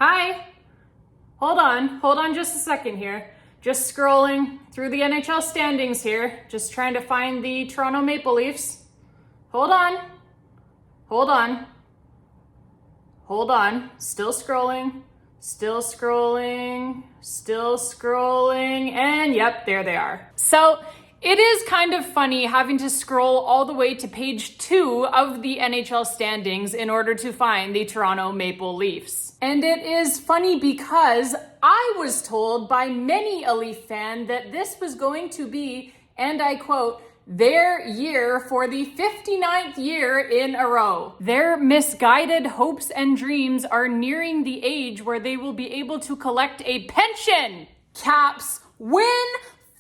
Hi. Hold on just a second here. Just scrolling through the NHL standings here, just trying to find the Toronto Maple Leafs. Hold on, still scrolling, and yep, there they are. So it is kind of funny having to scroll all the way to page 2 of the NHL standings in order to find the Toronto Maple Leafs. And it is funny because I was told by many a Leaf fan that this was going to be, and I quote, their year for the 59th year in a row. Their misguided hopes and dreams are nearing the age where they will be able to collect a pension. Caps win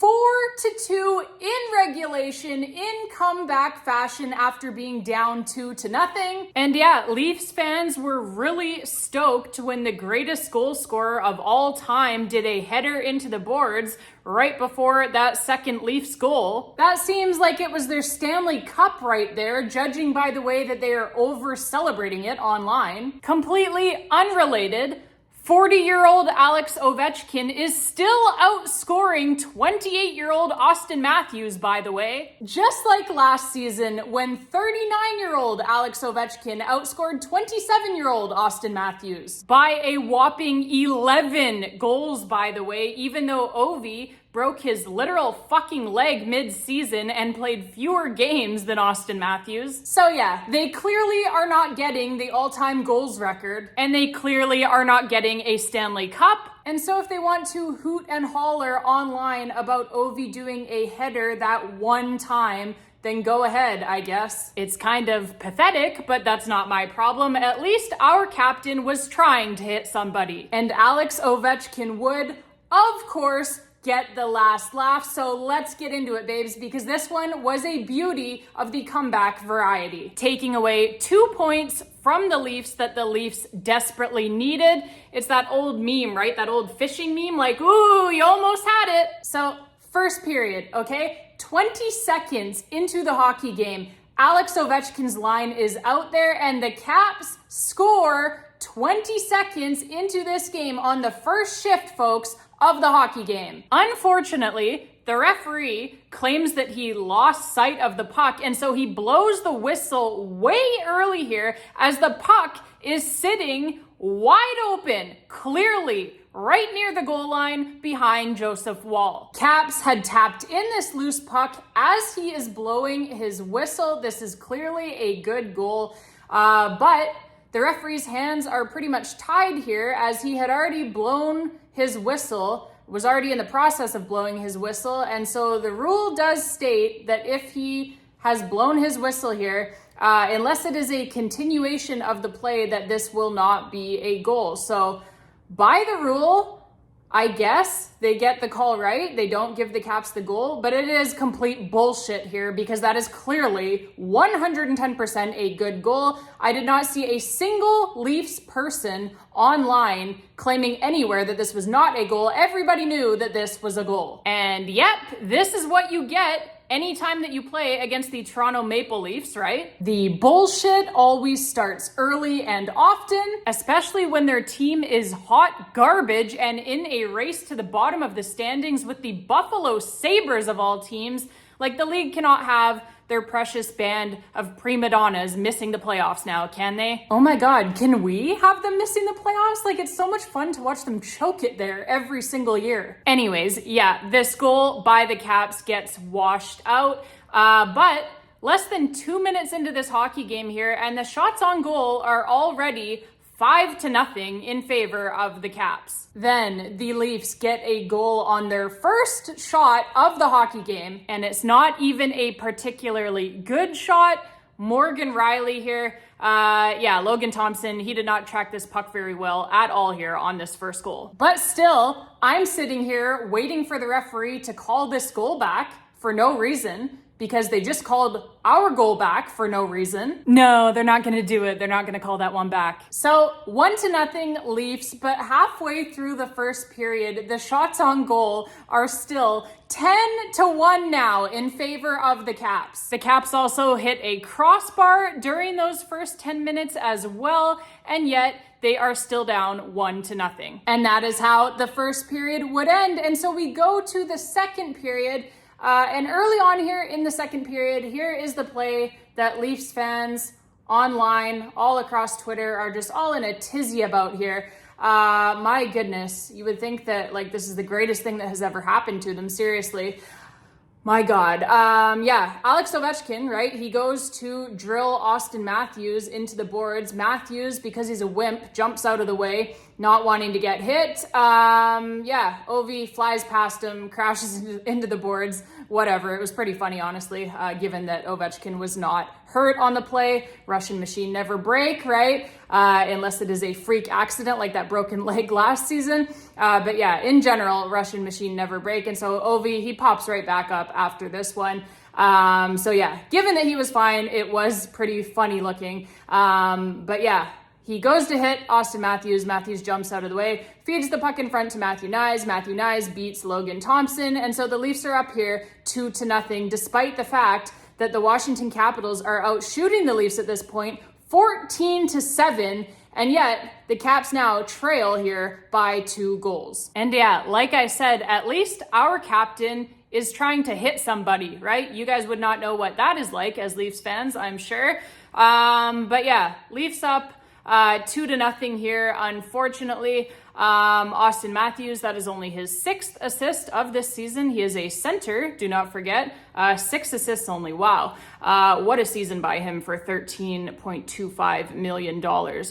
4-2 in regulation in comeback fashion after being down 2-0. And yeah, Leafs fans were really stoked when the greatest goal scorer of all time did a header into the boards right before that second Leafs goal. That seems like it was their Stanley Cup right there, judging by the way that they are over celebrating it online. Completely unrelated, 40-year-old Alex Ovechkin is still outscoring 28-year-old Auston Matthews, by the way. Just like last season when 39-year-old Alex Ovechkin outscored 27-year-old Auston Matthews by a whopping 11 goals, by the way, even though Ovi broke his literal fucking leg mid-season and played fewer games than Auston Matthews. So yeah, they clearly are not getting the all-time goals record, and they clearly are not getting a Stanley Cup. And so if they want to hoot and holler online about Ovi doing a header that one time, then go ahead, I guess. It's kind of pathetic, but that's not my problem. At least our captain was trying to hit somebody. And Alex Ovechkin would, of course, get the last laugh. So let's get into it, babes, because this one was a beauty of the comeback variety. Taking away 2 points from the Leafs that the Leafs desperately needed. It's that old meme, right? That old fishing meme, like, ooh, you almost had it. So first period, okay? 20 seconds into the hockey game, Alex Ovechkin's line is out there and the Caps score 20 seconds into this game on the first shift, folks, of the hockey game. Unfortunately, the referee claims that he lost sight of the puck, and so he blows the whistle way early here as the puck is sitting wide open, clearly right near the goal line behind Joseph Woll. Caps had tapped in this loose puck as he is blowing his whistle. This is clearly a good goal, but the referee's hands are pretty much tied here as he had already blown his whistle, was already in the process of blowing his whistle. And so the rule does state that if he has blown his whistle here, unless it is a continuation of the play, that this will not be a goal. So by the rule, I guess they get the call right. They don't give the Caps the goal, but it is complete bullshit here because that is clearly 110% a good goal. I did not see a single Leafs person online claiming anywhere that this was not a goal. Everybody knew that this was a goal. And yep, this is what you get anytime that you play against the Toronto Maple Leafs, right? The bullshit always starts early and often, especially when their team is hot garbage and in a race to the bottom of the standings with the Buffalo Sabres of all teams. Like, the league cannot have their precious band of prima donnas missing the playoffs now, can they? Oh my God, can we have them missing the playoffs? Like, it's so much fun to watch them choke it there every single year. Anyways, yeah, this goal by the Caps gets washed out, but less than 2 minutes into this hockey game here, and the shots on goal are already 5-0 in favor of the Caps. Then the Leafs get a goal on their first shot of the hockey game, and it's not even a particularly good shot. Morgan Rielly here, Logan Thompson, he did not track this puck very well at all here on this first goal. But still, I'm sitting here waiting for the referee to call this goal back for no reason, because they just called our goal back for no reason. No, they're not going to do it. They're not going to call that one back. So 1-0 Leafs, but halfway through the first period, the shots on goal are still 10-1 now in favor of the Caps. The Caps also hit a crossbar during those first 10 minutes as well, and yet they are still down 1-0. And that is how the first period would end. And so we go to the second period. And early on here in the second period, here is the play that Leafs fans online, all across Twitter, are just all in a tizzy about here. My goodness, you would think that like this is the greatest thing that has ever happened to them, seriously. My God. Alex Ovechkin, right? He goes to drill Auston Matthews into the boards. Matthews, because he's a wimp, jumps out of the way, not wanting to get hit. Ovi flies past him, crashes into the boards, whatever. It was pretty funny, honestly, given that Ovechkin was not hurt on the play. Russian machine never break, right? Unless it is a freak accident like that broken leg last season. In general, Russian machine never break. And so Ovi, he pops right back up after this one. Given that he was fine, it was pretty funny looking. He goes to hit Auston Matthews. Matthews jumps out of the way, feeds the puck in front to Matthew Knies. Matthew Knies beats Logan Thompson. And so the Leafs are up here 2-0, despite the fact that the Washington Capitals are out shooting the Leafs at this point 14-7. And yet the Caps now trail here by 2 goals. And yeah, like I said, at least our captain is trying to hit somebody, right? You guys would not know what that is like as Leafs fans, I'm sure. Leafs up 2-0 here, unfortunately. Auston Matthews, that is only his 6th assist of this season. He is a center, do not forget. 6 assists only, wow. What a season by him for $13.25 million.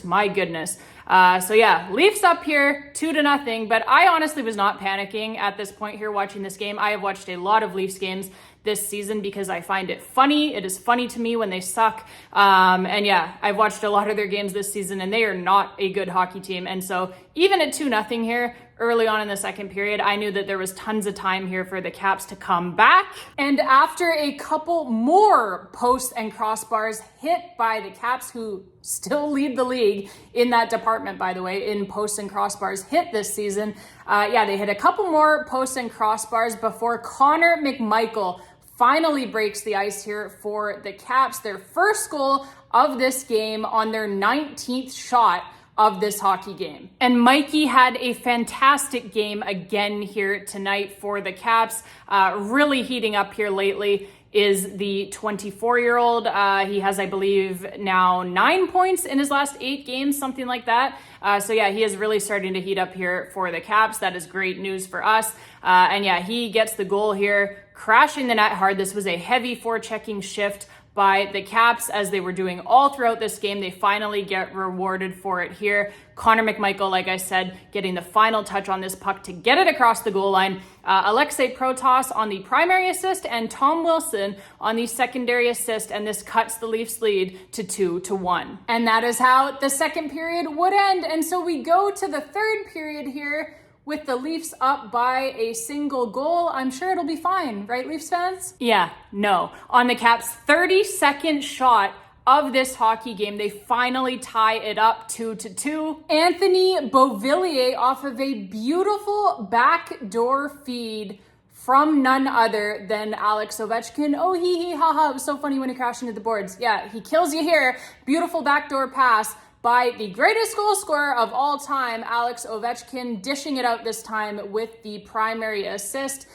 My goodness. Leafs up here 2-0, but I honestly was not panicking at this point here watching this game. I have watched a lot of Leafs games this season because I find it funny. It is funny to me when they suck. I've watched a lot of their games this season and they are not a good hockey team. And so even at 2-0 here, early on in the second period, I knew that there was tons of time here for the Caps to come back. And after a couple more posts and crossbars hit by the Caps, who still lead the league in that department, by the way, in posts and crossbars hit this season. They hit a couple more posts and crossbars before Connor McMichael finally breaks the ice here for the Caps. Their first goal of this game on their 19th shot of this hockey game. And Mikey had a fantastic game again here tonight for the Caps. Really heating up here lately is the 24-year-old. He has, I believe, now 9 points in his last 8 games, something like that. He is really starting to heat up here for the Caps. That is great news for us. He gets the goal here, crashing the net hard. This was a heavy forechecking shift by the Caps, as they were doing all throughout this game. They finally get rewarded for it here. Connor McMichael, like I said, getting the final touch on this puck to get it across the goal line. Alexei Protas on the primary assist and Tom Wilson on the secondary assist, and this cuts the Leafs lead to 2-1. And that is how the second period would end. And so we go to the third period here with the Leafs up by a single goal. I'm sure it'll be fine, right, Leafs fans? Yeah, no. On the Caps' 32nd shot of this hockey game, they finally tie it up 2-2. Anthony Beauvillier off of a beautiful backdoor feed from none other than Alex Ovechkin. Oh, hee ha ha. It was so funny when he crashed into the boards. Yeah, he kills you here. Beautiful backdoor pass by the greatest goal scorer of all time, Alex Ovechkin, dishing it out this time with the primary assist.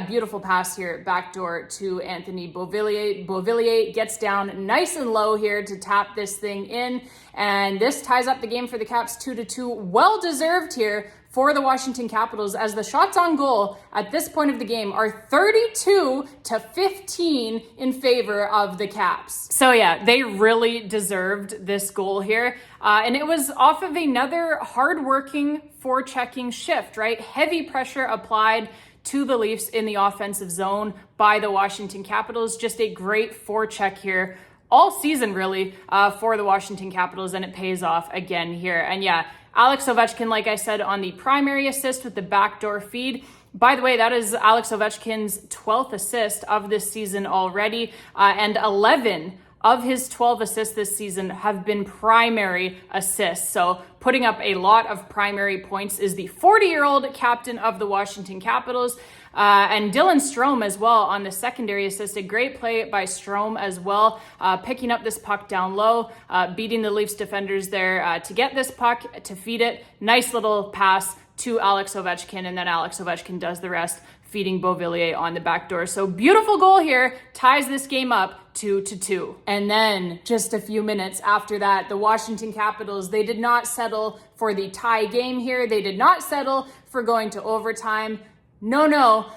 Beautiful pass here, backdoor to Anthony Beauvillier. Beauvillier gets down nice and low here to tap this thing in, and this ties up the game for the Caps 2-2. Well deserved here for the Washington Capitals, as the shots on goal at this point of the game are 32-15 in favor of the Caps. So yeah, they really deserved this goal here. And it was off of another hardworking forechecking shift, right? Heavy pressure applied to the Leafs in the offensive zone by the Washington Capitals. Just a great forecheck here all season, really, for the Washington Capitals, and it pays off again here. And yeah, Alex Ovechkin, like I said, on the primary assist with the backdoor feed. By the way, that is Alex Ovechkin's 12th assist of this season already, and 11 of his 12 assists this season have been primary assists. So putting up a lot of primary points is the 40-year-old captain of the Washington Capitals. And Dylan Strome as well on the secondary assist. A great play by Strome as well, picking up this puck down low, beating the Leafs defenders there to get this puck, to feed it. Nice little pass to Alex Ovechkin, and then Alex Ovechkin does the rest, feeding Beauvillier on the back door. So beautiful goal here, ties this game up 2-2. And then just a few minutes after that, the Washington Capitals, they did not settle for the tie game here. They did not settle for going to overtime. No,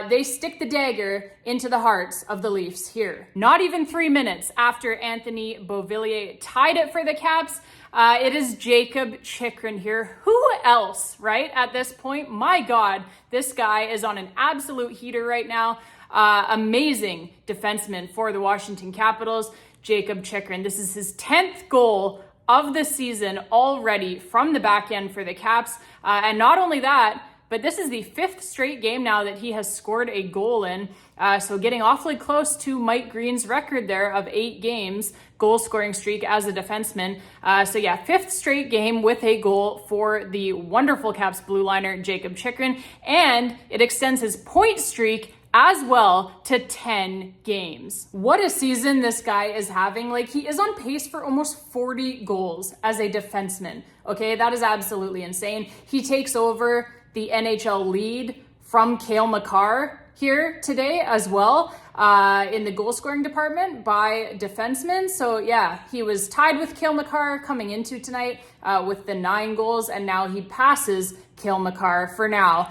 they stick the dagger into the hearts of the Leafs here. Not even 3 minutes after Anthony Beauvillier tied it for the Caps, it is Jakob Chychrun here. Who else, right? At this point, my God, this guy is on an absolute heater right now. Amazing defenseman for the Washington Capitals, Jakob Chychrun. This is his 10th goal of the season already from the back end for the Caps. And not only that, but this is the 5th straight game now that he has scored a goal in. So getting awfully close to Mike Green's record there of 8 games, goal scoring streak as a defenseman. So yeah, 5th straight game with a goal for the wonderful Caps blue liner, Jakob Chychrun. And it extends his point streak as well to 10 games. What a season this guy is having. Like, he is on pace for almost 40 goals as a defenseman. Okay, that is absolutely insane. He takes over the NHL lead from Cale Makar here today as well in the goal scoring department by defensemen. So yeah, he was tied with Cale Makar coming into tonight with the 9 goals, and now he passes Cale Makar for now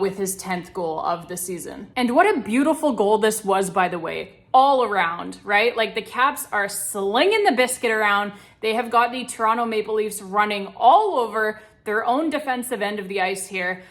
with his 10th goal of the season. And what a beautiful goal this was, by the way, all around, right? Like, the Caps are slinging the biscuit around. They have got the Toronto Maple Leafs running all over their own defensive end of the ice here.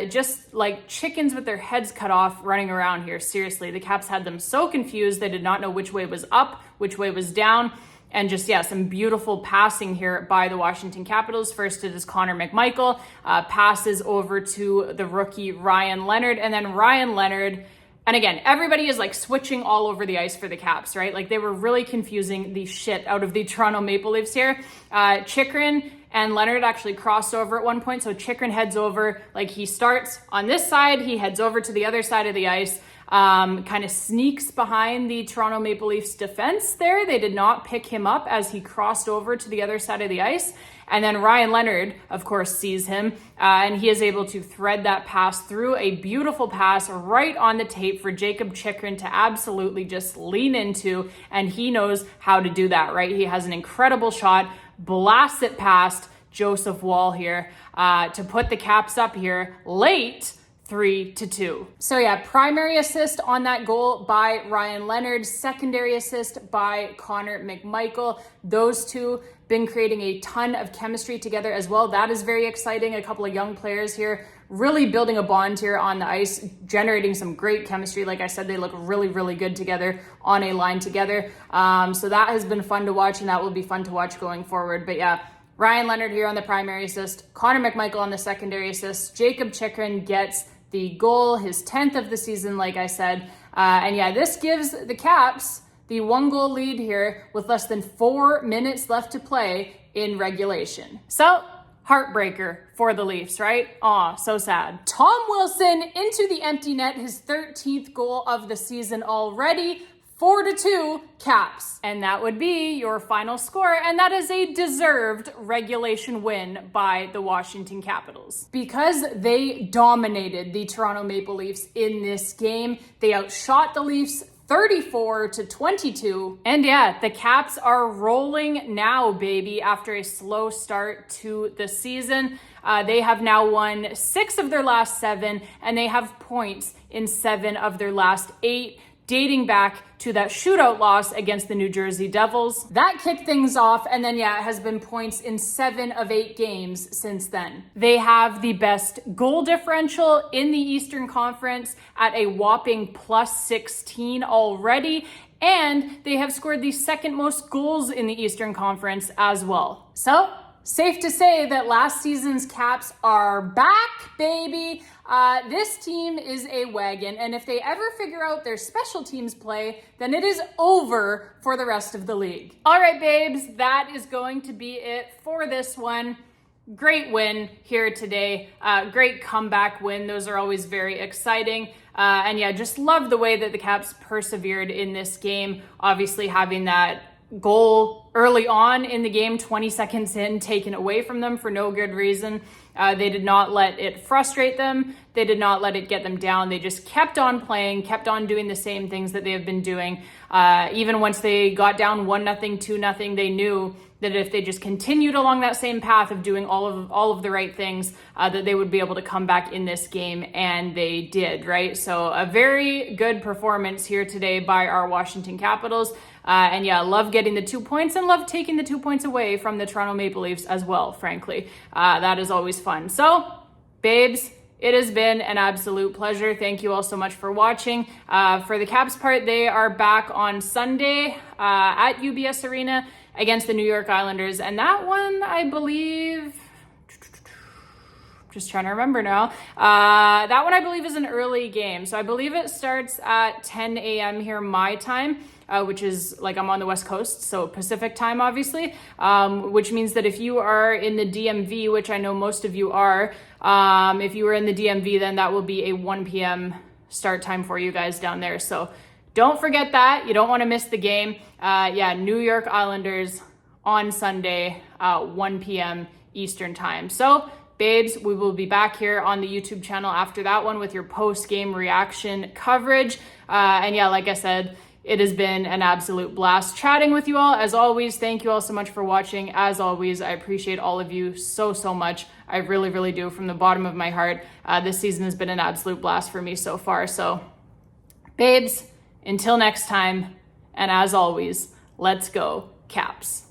Just like chickens with their heads cut off running around here. Seriously, the Caps had them so confused. They did not know which way was up, which way was down. And just, yeah, some beautiful passing here by the Washington Capitals. First, it is Connor McMichael, passes over to the rookie Ryan Leonard. And then Ryan Leonard, and again, everybody is like switching all over the ice for the Caps, right? Like, they were really confusing the shit out of the Toronto Maple Leafs here. Chychrun and Leonard actually crossed over at one point. So Chychrun heads over, like, he starts on this side, he heads over to the other side of the ice, kind of sneaks behind the Toronto Maple Leafs defense there. They did not pick him up as he crossed over to the other side of the ice. And then Ryan Leonard, of course, sees him, and he is able to thread that pass through. A beautiful pass right on the tape for Jakob Chychrun to absolutely just lean into, and he knows how to do that, right? He has an incredible shot, blasts it past Joseph Woll here to put the Caps up here late, 3-2. So yeah, primary assist on that goal by Ryan Leonard, secondary assist by Connor McMichael. Those two been creating a ton of chemistry together as well. That is very exciting. A couple of young players here really building a bond here on the ice, generating some great chemistry. Like I said, they look really, really good together on a line together. So that has been fun to watch, and that will be fun to watch going forward. But yeah, Ryan Leonard here on the primary assist, Connor McMichael on the secondary assist. Jakob Chychrun gets the goal, his 10th of the season, like I said. And yeah, this gives the Caps the 1-goal lead here with less than 4 minutes left to play in regulation. So, heartbreaker for the Leafs, right? Aw, so sad. Tom Wilson into the empty net, his 13th goal of the season already. 4-2 Caps. And that would be your final score. And that is a deserved regulation win by the Washington Capitals. Because they dominated the Toronto Maple Leafs in this game, they outshot the Leafs 34-22. And yeah, the Caps are rolling now, baby, after a slow start to the season. They have now won 6 of their last 7, and they have points in 7 of their last 8. Dating back to that shootout loss against the New Jersey Devils. That kicked things off, and then yeah, it has been points in 7 of 8 games since then. They have the best goal differential in the Eastern Conference at a whopping +16 already, and they have scored the second most goals in the Eastern Conference as well. So, safe to say that last season's Caps are back, baby. This team is a wagon, and if they ever figure out their special teams play, then it is over for the rest of the league. All right, babes, that is going to be it for this one. Great win here today. Great comeback win. Those are always very exciting. And yeah, just love the way that the Caps persevered in this game. Obviously having that goal early on in the game, 20 seconds in, taken away from them for no good reason. They did not let it frustrate them. They did not let it get them down. They just kept on playing, kept on doing the same things that they have been doing. Even once they got down 1-0, 2-0, they knew that if they just continued along that same path of doing all of the right things, that they would be able to come back in this game, and they did, right? So a very good performance here today by our Washington Capitals. And yeah, love getting the 2 points and love taking the 2 points away from the Toronto Maple Leafs as well, frankly. That is always fun. So, babes, it has been an absolute pleasure. Thank you all so much for watching. For the Caps part, they are back on Sunday at UBS Arena against the New York Islanders. And that one, I believe, just trying to remember now. That one, I believe, is an early game. So I believe it starts at 10 a.m. here, my time, which is like I'm on the West Coast, so Pacific time, obviously, which means that if you are in the DMV, which I know most of you are, if you were in the DMV, then that will be a 1 p.m. start time for you guys down there. So don't forget that. You don't want to miss the game. Yeah, New York Islanders on Sunday, 1 p.m. Eastern time. So, babes, we will be back here on the YouTube channel after that one with your post-game reaction coverage. And yeah, like I said, it has been an absolute blast chatting with you all. As always, thank you all so much for watching. As always, I appreciate all of you so much. I really, really do, from the bottom of my heart. This season has been an absolute blast for me so far. So, babes, until next time, and as always, let's go Caps.